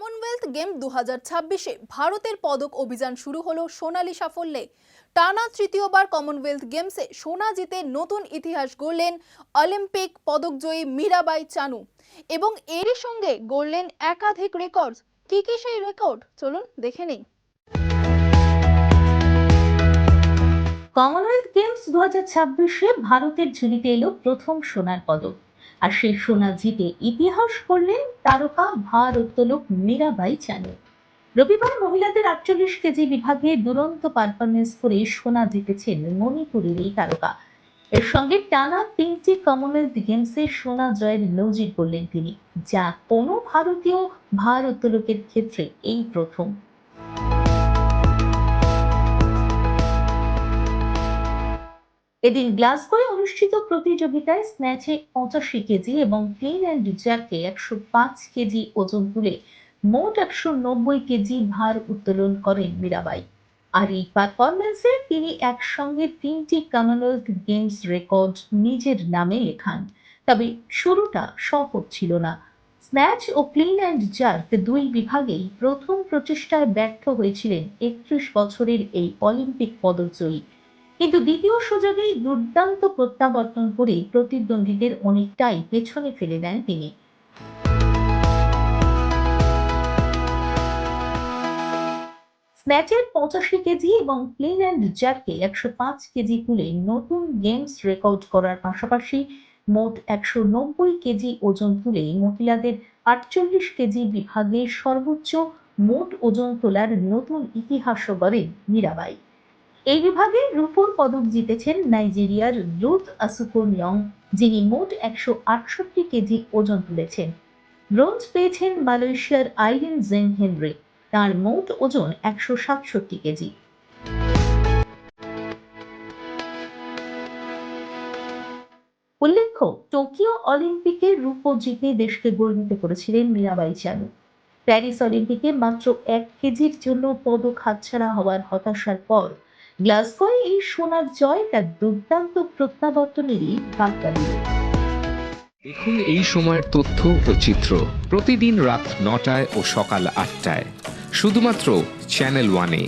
Commonwealth game 2026-এ ভারতের পদক অভিযান শুরু হলো সোনালী সাফল্যে। টানা তৃতীয়বার কমনওয়েলথ গেমসে সোনা জিতে নতুন ইতিহাস গড়লেন অলিম্পিক পদকজয়ী মীরাবাই চানু এবং এরই সঙ্গে গড়লেন একাধিক রেকর্ড। কি কি সেই রেকর্ড, চলুন দেখে নেই। কমনওয়েলথ গেমস 2026-এ ভারতের ঝুলিতে এলো প্রথম সোনার পদক। আর সেই সোনা জিতে ইতিহাস করলেন তারকা ভারোত্তোলক মীরাবাই চানু। রবিবার মহিলাদের 48 কেজি বিভাগে দুরন্ত পারফরমেন্স করে সোনা জিতেছেন মণিপুরের এই তারকা। এর সঙ্গে টানা 3টি কমনওয়েলথ গেমসে সোনা জয়ের নজির করলেন তিনি, যা কোনো ভারতীয় ভারোত্তোলকের ক্ষেত্রে এই প্রথম। এদিন গ্লাসগোয় অনুষ্ঠিত প্রতিযোগিতায় স্ন্যাচে 85 কেজি এবং ক্লিন অ্যান্ড জ্যাকে 105 কেজি ওজন তুলে মোট 190 কেজি ভার উত্তোলন করেন মীরাবাই। আর এই পারফরমেন্সে তিনি একসঙ্গে 3টি কমনওয়েলথ গেমস রেকর্ড নিজের নামে লেখান। তবে শুরুটা সহজ ছিল না। স্ন্যাচ ও ক্লিন অ্যান্ড জার্ক দুই বিভাগেই প্রথম প্রচেষ্টায় ব্যর্থ হয়েছিলেন 31 বছরের এই অলিম্পিক পদকজয়ী। কিন্তু দ্বিতীয় সুযোগেই দুর্দান্ত প্রত্যাবর্তন করে প্রতিদ্বন্দ্বীদের অনেকটাই পেছনে ফেলে দেন তিনি। স্ন্যাচের 85 কেজি এবং ক্লিন অ্যান্ড জার্কে 105 কেজি তুলে নতুন গেমস রেকর্ড করার পাশাপাশি মোট 190 কেজি ওজন তুলে মহিলাদের 48 কেজি বিভাগে সর্বোচ্চ মোট ওজন তোলার নতুন ইতিহাসও গড়েন মীরাবাই। এই বিভাগে রূপোর পদক জিতেছেন নাইজেরিয়ার রুথ আসুকোনিয়ং, যিনি মোট 168 কেজি ওজন তুলেছেন। ব্রোঞ্জ পেয়েছেন মালয়েশিয়ার আইরিন জেং হেনরি, তার মোট ওজন 167 কেজি। উল্লেখ্য, টোকিও অলিম্পিকে রূপো জিতে দেশকে গর্বিত করেছিলেন মীরাবাই চানু। প্যারিস অলিম্পিকে মাত্র 1 কেজির জন্য পদক হাতছাড়া হওয়ার হতাশার পর গ্লাসগোয় এই সোনার জয় তার দুর্দান্ত প্রত্যাবর্তনেরই বার্তা দিল। দেখুন এই সময়ের তথ্য ও চিত্র প্রতিদিন রাত 9টায় ও সকাল 8টায় শুধুমাত্র চ্যানেল 1-এ।